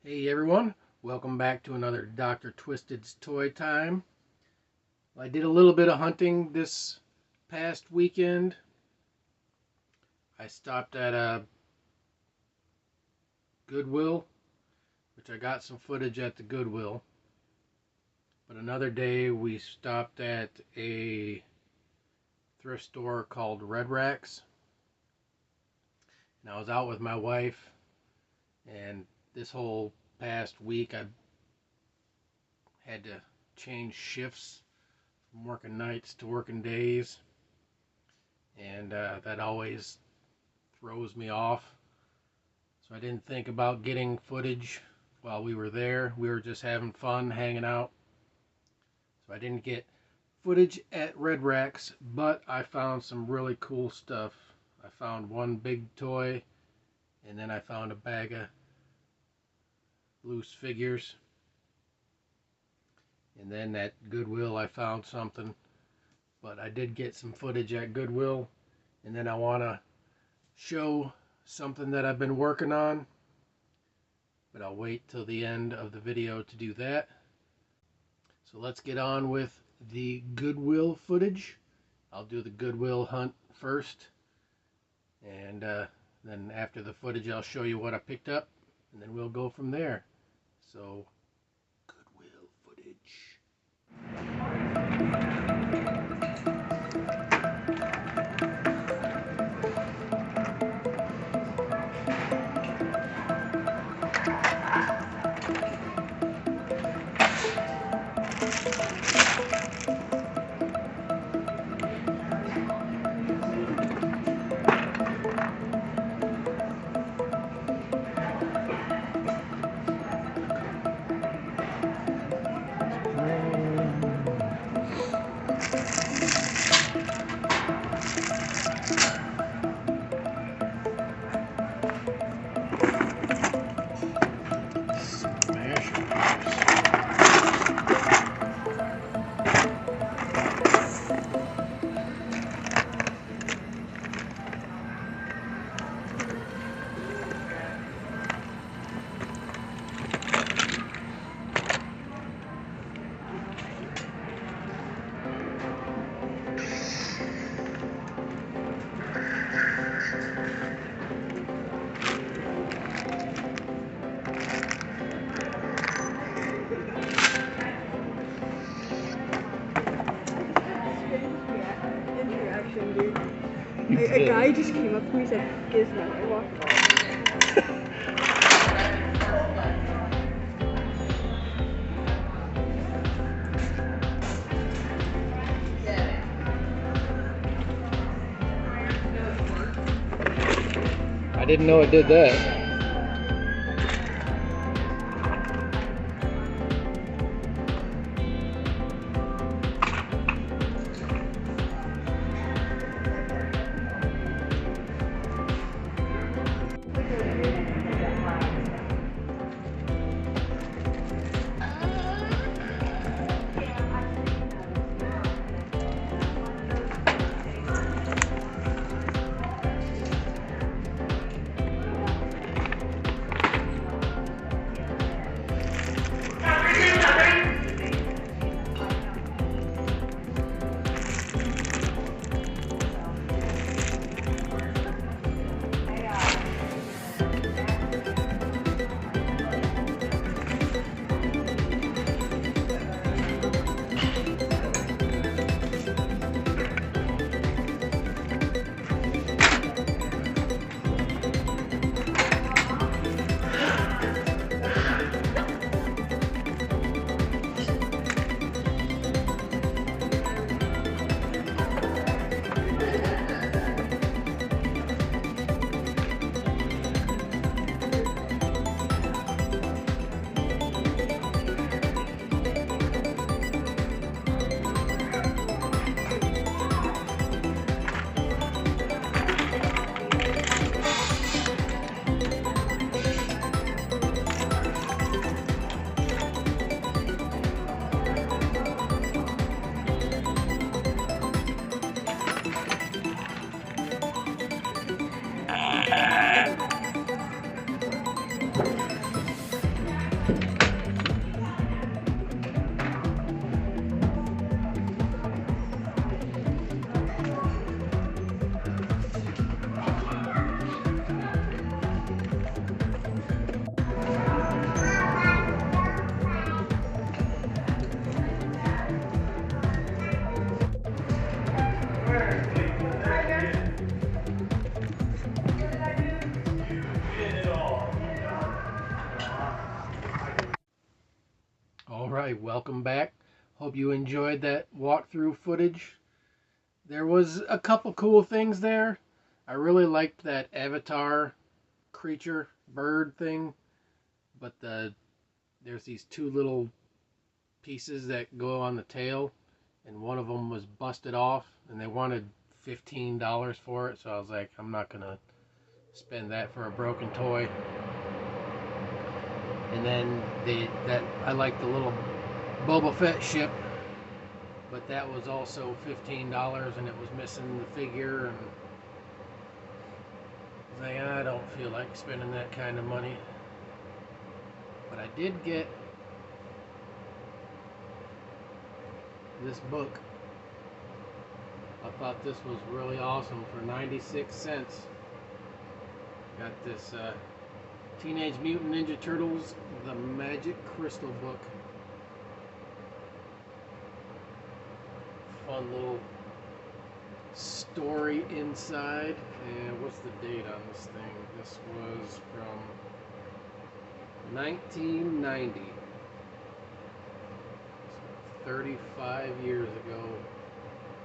Hey everyone, welcome back to another Dr. Twisted's Toy Time. I did a little bit of hunting this past weekend. I stopped at a Goodwill, which I got some footage at the Goodwill. But another day we stopped at a thrift store called Red Racks. And I was out with my wife, and this whole past week I had to change shifts from working nights to working days, and that always throws me off. So I didn't think about getting footage while we were there. We were just having fun hanging out, so I didn't get footage at Red Racks, but I found some really cool stuff. I found one big toy, and then I found a bag of loose figures, and then at Goodwill I found something. But I did get some footage at Goodwill, and then I want to show something that I've been working on, but I'll wait till the end of the video to do that. So let's get on with the Goodwill footage. I'll do the Goodwill hunt first, and then after the footage I'll show you what I picked up, and then we'll go from there. So, Goodwill footage. A guy just came up to me and said, Gizmo. I walked off. I didn't know it did that. Alright, welcome back. Hope you enjoyed that walkthrough footage. There was a couple cool things there. I really liked that avatar creature bird thing, but there's these two little pieces that go on the tail, and one of them was busted off, and they wanted $15 for it, so I was like, I'm not gonna spend that for a broken toy. And then I like the little Boba Fett ship, but that was also $15, and it was missing the figure, and I was like, I don't feel like spending that kind of money. But I did get this book. I thought this was really awesome for 96 cents. Got this Teenage Mutant Ninja Turtles, The Magic Crystal book. Fun little story inside. And what's the date on this thing? This was from 1990. So 35 years ago,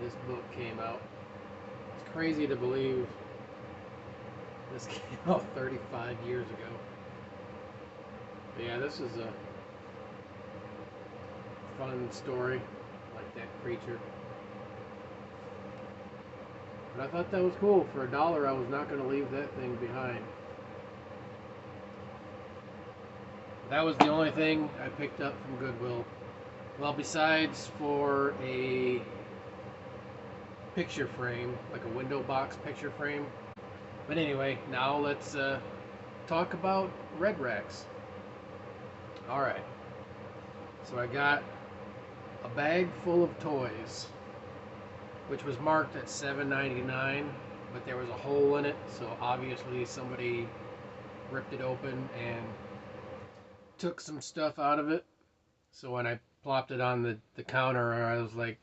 this book came out. It's crazy to believe this came out 35 years ago. But yeah, this is a fun story, like that creature. But I thought that was cool. For $1, I was not going to leave that thing behind. That was the only thing I picked up from Goodwill. Well, besides for a picture frame, like a window box picture frame. But anyway, now let's talk about Red Racks. Alright, so I got a bag full of toys, which was marked at $7.99, but there was a hole in it, so obviously somebody ripped it open and took some stuff out of it. So when I plopped it on the counter, I was like,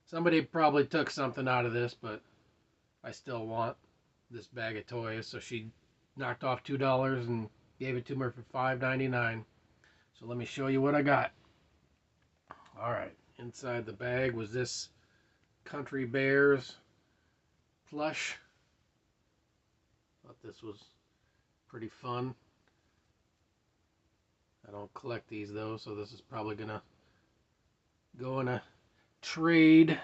somebody probably took something out of this, but I still want this bag of toys. So she knocked off $2 and gave it to me for $5.99. So let me show you what I got. Alright, inside the bag was this Country Bears plush. Thought this was pretty fun. I don't collect these though, so this is probably gonna go in a trade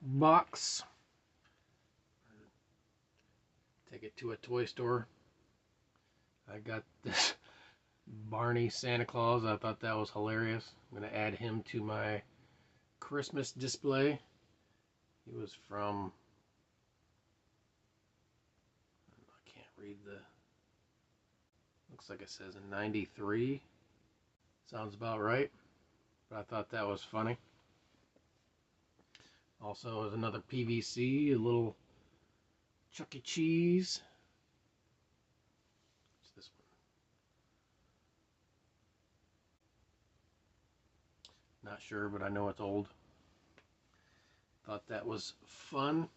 box. Take it to a toy store. I got this Barney Santa Claus. I thought that was hilarious. I'm going to add him to my Christmas display. He was from, I can't read the, looks like it says in 93. Sounds about right. But I thought that was funny. Also, there's another PVC, a little Chuck E. Cheese. What's this one? Not sure, but I know it's old. Thought that was fun.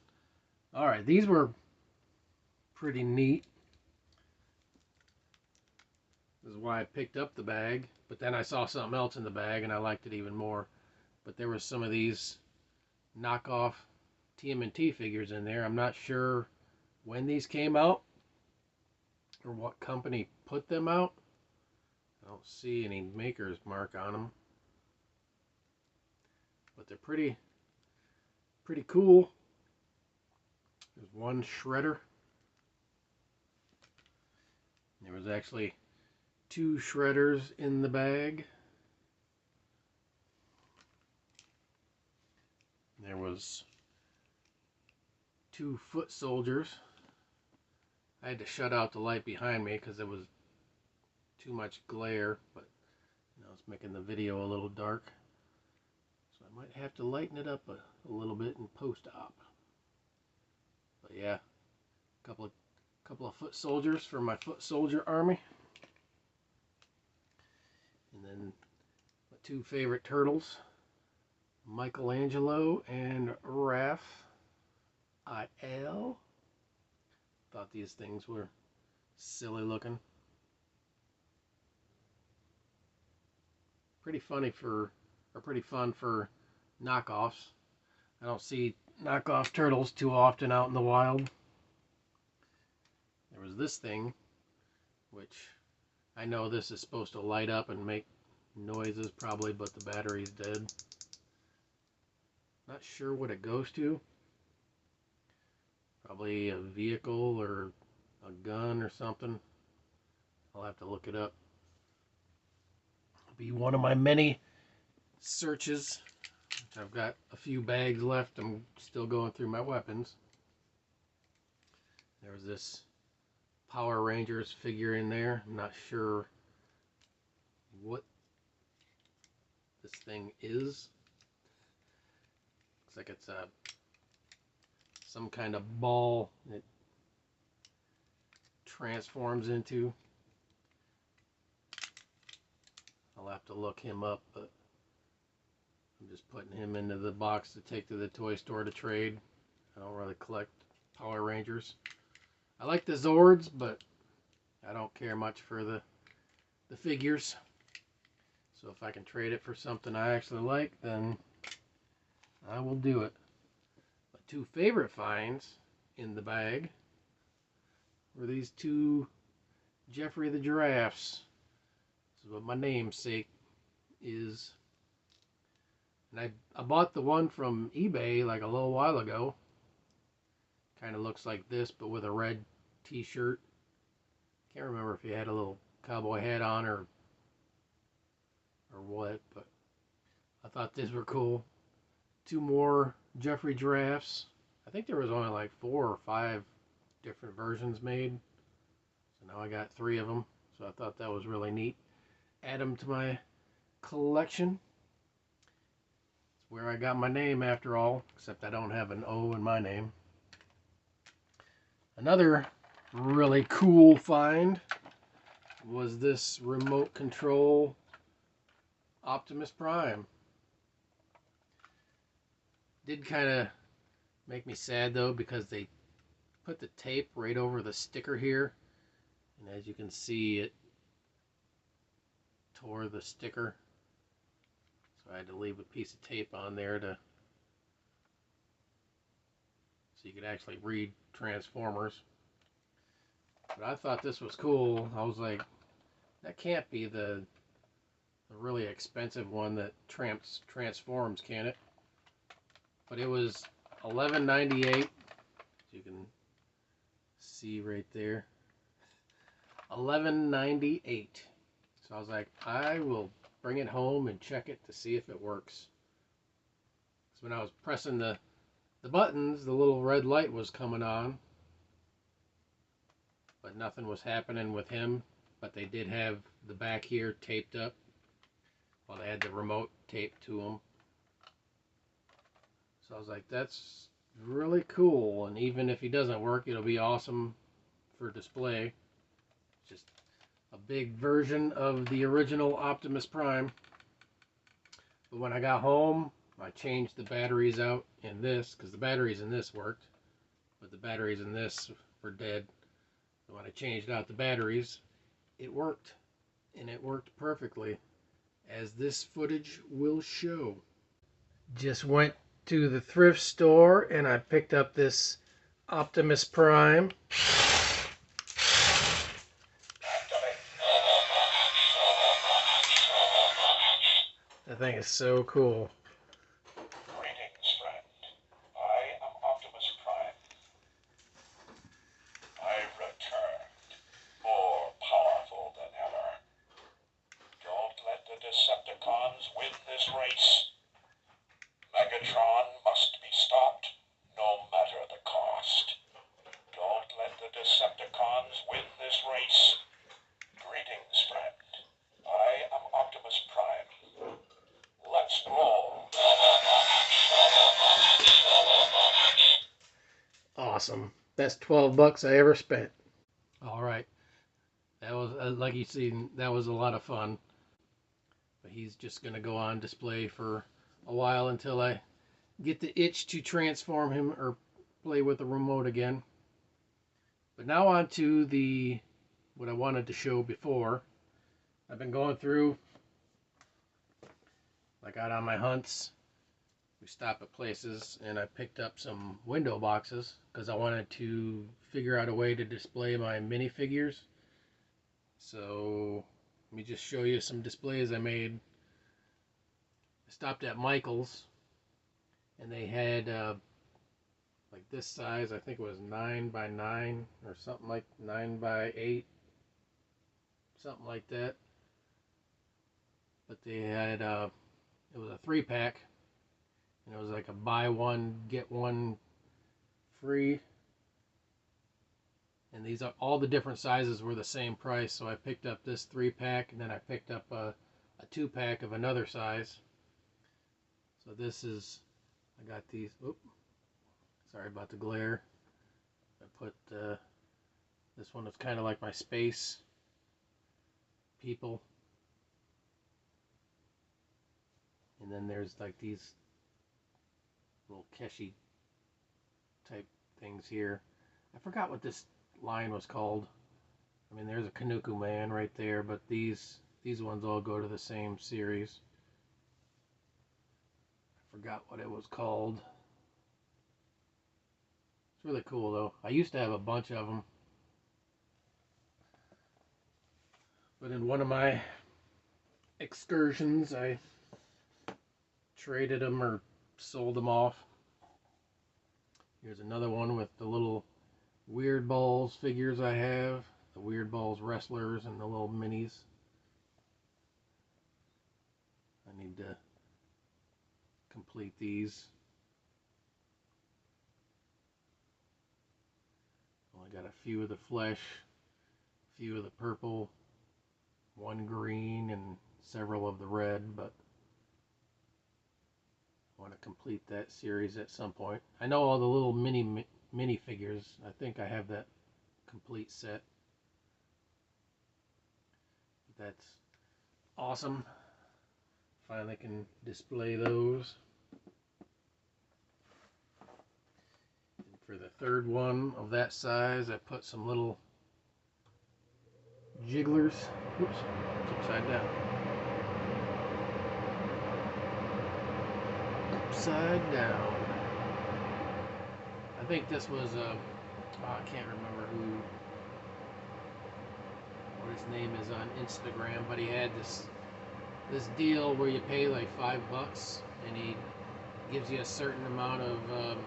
Alright, these were pretty neat. This is why I picked up the bag. But then I saw something else in the bag and I liked it even more. But there were some of these knockoff TMNT figures in there. I'm not sure when these came out or what company put them out. I don't see any maker's mark on them. But they're pretty cool. There's one shredder. There was actually 2 shredders in the bag. There was 2 foot soldiers. I had to shut out the light behind me because there was too much glare, but you know, it's making the video a little dark. So I might have to lighten it up a little bit in post-op. But yeah, a couple of foot soldiers for my foot soldier army. And then my 2 favorite turtles, Michelangelo and Raphael. Thought these things were silly looking. pretty funny for, or pretty fun for knockoffs. I don't see knockoff turtles too often out in the wild. There was this thing, which I know this is supposed to light up and make noises probably, but the battery's dead. Not sure what it goes to. Probably a vehicle or a gun or something. I'll have to look it up. It'll be one of my many searches. I've got a few bags left. I'm still going through my weapons. There was this Power Rangers figure in there. I'm not sure what this thing is. Looks like it's some kind of ball it transforms into. I'll have to look him up, but I'm just putting him into the box to take to the toy store to trade. I don't really collect Power Rangers. I like the Zords, but I don't care much for the figures. So if I can trade it for something I actually like, then I will do it. My two favorite finds in the bag were these two Jeffrey the Giraffes. This is what my namesake is. And I bought the one from eBay like a little while ago. Kind of looks like this, but with a red t-shirt. Can't remember if he had a little cowboy hat on or what, but I thought these were cool. Two more Jeffrey Giraffes. I think there was only like 4 or 5 different versions made. So now I got 3 of them. So I thought that was really neat. Add them to my collection. It's where I got my name after all, except I don't have an O in my name. Another really cool find was this remote control Optimus Prime. Did kind of make me sad though, because they put the tape right over the sticker here, and as you can see, it tore the sticker, so I had to leave a piece of tape on there so you could actually read Transformers. But I thought this was cool. I was like, that can't be the really expensive one that transforms, can it? But it was $11.98. You can see right there. $11.98. So I was like, I will bring it home and check it to see if it works. So when I was pressing the buttons, the little red light was coming on, but nothing was happening with him. But they did have the back here taped up. Well, they had the remote taped to them. So I was like, that's really cool. And even if he doesn't work, it'll be awesome for display. Just a big version of the original Optimus Prime. But when I got home, I changed the batteries out in this, because the batteries in this worked, but the batteries in this were dead. So when I changed out the batteries, it worked. And it worked perfectly, as this footage will show. Just went to the thrift store and I picked up this Optimus Prime. That thing is so cool. Greetings, friend. I am Optimus Prime. I've returned, more powerful than ever. Don't let the Decepticons win this race. Megatron must be stopped, no matter the cost. Don't let the Decepticons win this race. Greetings, friend. I am Optimus Prime. Let's roll. Awesome. Best 12 bucks I ever spent. All right. That was, like you see, that was a lot of fun. But he's just going to go on display for a while until I get the itch to transform him or play with the remote again. But now on to what I wanted to show before. I've been going through I got on my hunts. We stopped at places and I picked up some window boxes because I wanted to figure out a way to display my minifigures. So let me just show you some displays I made. I stopped at Michael's and they had like this size. I think it was 9 by 9 or something, like 9 by 8, something like that. But they had it was a 3-pack, and it was like a buy one get one free. And these are all the different sizes were the same price. So I picked up this 3-pack, and then I picked up a 2-pack of another size. So this is, I got these. Oop, sorry about the glare. I put this one is kind of like my space people. And then there's like these little Keshi type things here. I forgot what this line was called. I mean, there's a Kanuku Man right there, but these ones all go to the same series. I forgot what it was called. It's really cool though. I used to have a bunch of them, but in one of my excursions, I traded them or sold them off. Here's another one with the little Weird Balls figures I have, the Weird Balls wrestlers and the little minis. I need to complete these. Only got a few of the flesh, a few of the purple, one green, and several of the red, but I want to complete that series at some point. I know all the little mini figures. I think I have that complete set. That's awesome. Finally can display those. And for the third one of that size, I put some little jigglers. Oops, it's upside down. Upside down. I think this was I can't remember what his name is on Instagram, but he had this deal where you pay like $5 and he gives you a certain amount of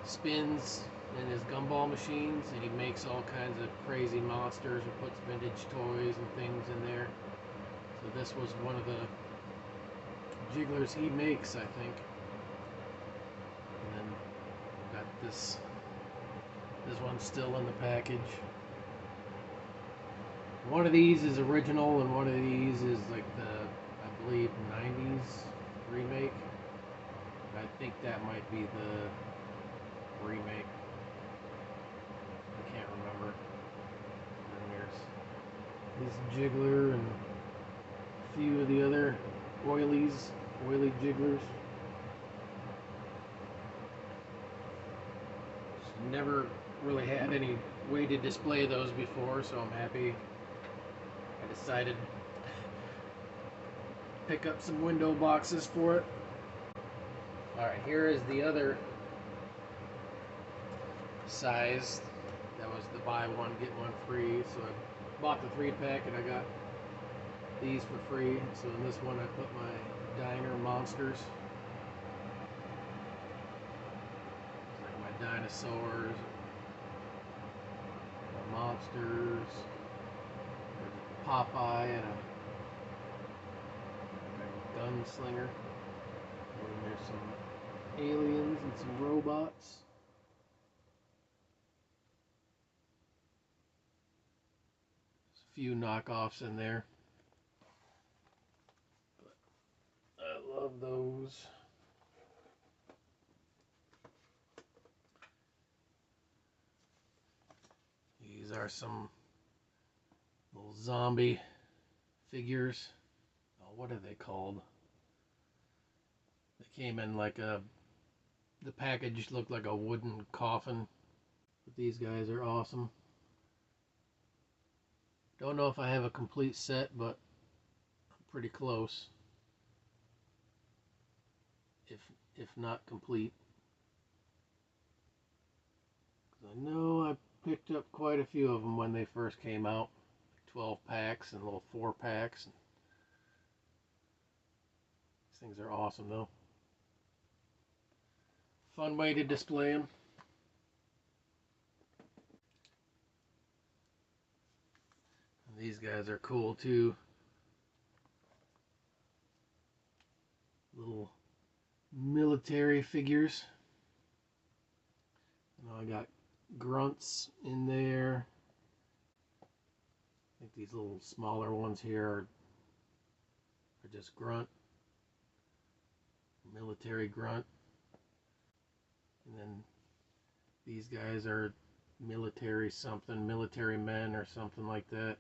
spins in his gumball machines, and he makes all kinds of crazy monsters or puts vintage toys and things in there. So this was one of the jigglers he makes, I think. And then got this one's still in the package. One of these is original and one of these is like the, I believe, 90s remake. I think that might be the remake. I can't remember. And then there's this jiggler and a few of the other oily jigglers. Just never really had any way to display those before, so I'm happy I decided to pick up some window boxes for it. Alright, here is the other size. That was the buy one get one free. So I bought the 3-pack and I got these for free. So in this one I put my diner monsters. Like my dinosaurs, my monsters, Popeye and a gunslinger. And there's some aliens and some robots. There's a few knockoffs in there. But I love those. These are some little zombie figures. Oh, what are they called? They came in like the package looked like a wooden coffin. But these guys are awesome. Don't know if I have a complete set, but I'm pretty close. if not complete. I know I picked up quite a few of them when they first came out, 12 packs and little 4 packs. These things are awesome though. Fun way to display them. And these guys are cool too. Little military figures. I got grunts in there. I think these little smaller ones here are just grunt. Military grunt. And then these guys are military something, military men or something like that.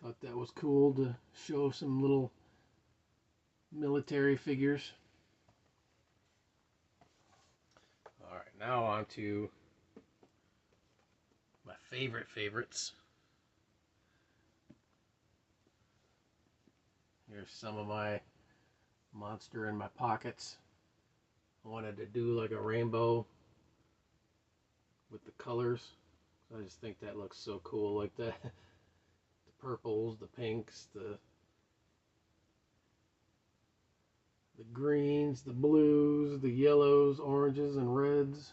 Thought that was cool to show some little military figures. Alright, now on to my favorites. Here's some of my monster in my pockets. I wanted to do like a rainbow with the colors. I just think that looks so cool like that. The purples, the pinks, the greens, the blues, the yellows, oranges, and reds.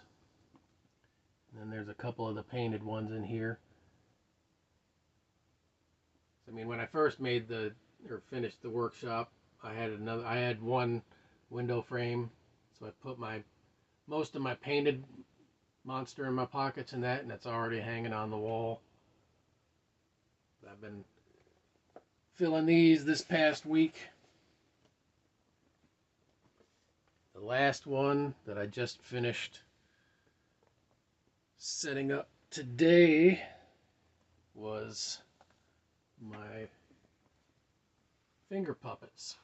And then there's a couple of the painted ones in here. I mean, when I first made finished the workshop, I had one window frame, so I put most of my painted monster in my pockets and it's already hanging on the wall. I've been filling these this past week. The last one that I just finished setting up today was my finger puppets.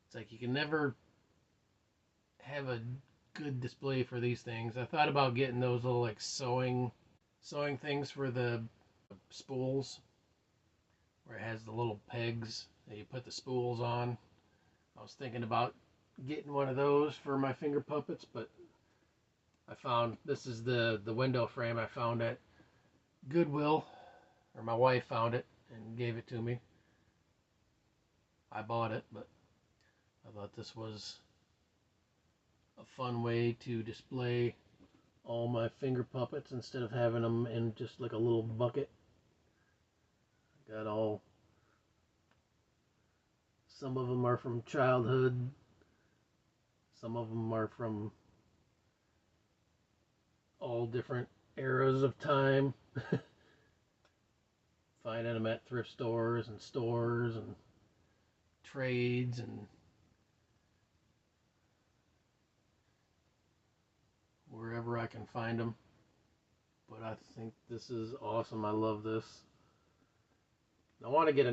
It's like you can never have a good display for these things. I thought about getting those little like sewing things for the spools, where it has the little pegs that you put the spools on. I was thinking about getting one of those for my finger puppets, but I found this is the window frame I found at Goodwill, or my wife found it and gave it to me. I bought it, but I thought this was a fun way to display all my finger puppets instead of having them in just like a little bucket. Some of them are from childhood, some of them are from all different eras of time. Finding them at thrift stores and trades and wherever I can find them. But I think this is awesome. I love this. I want to get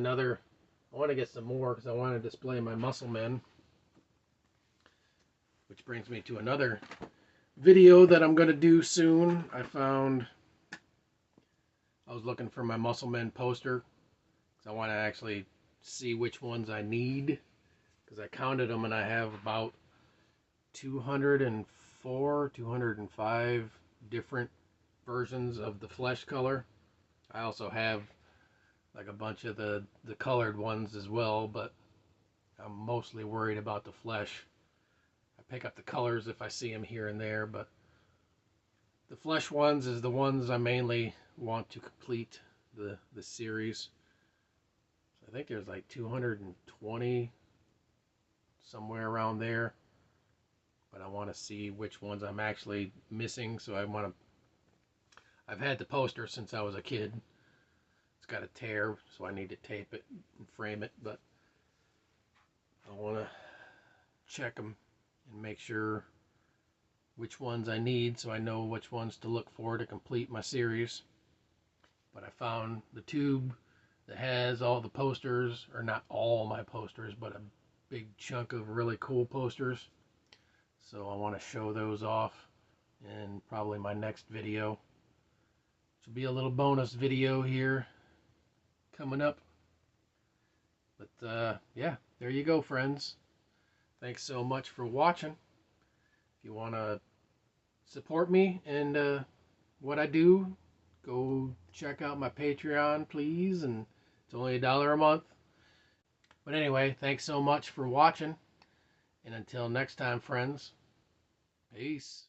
some more because I want to display my muscle men. Which brings me to another video that I'm going to do soon. I was looking for my muscle men poster because I want to actually see which ones I need, because I counted them and I have about 205 different versions of the flesh color. I also have like a bunch of the colored ones as well, but I'm mostly worried about the flesh. I pick up the colors if I see them here and there, but the flesh ones is the ones I mainly want to complete the series. So I think there's like 220, somewhere around there, but I want to see which ones I'm actually missing. So I've had the poster since I was a kid. It's got a tear, so I need to tape it and frame it, but I want to check them and make sure which ones I need so I know which ones to look for to complete my series. But I found the tube that has all the posters, or not all my posters, but a big chunk of really cool posters. So I want to show those off in probably my next video. Which will be a little bonus video here coming up. But yeah, there you go, friends. Thanks so much for watching. If you want to support me and what I do, go check out my Patreon, please. And it's only $1 a month. But anyway, thanks so much for watching. And until next time, friends, peace.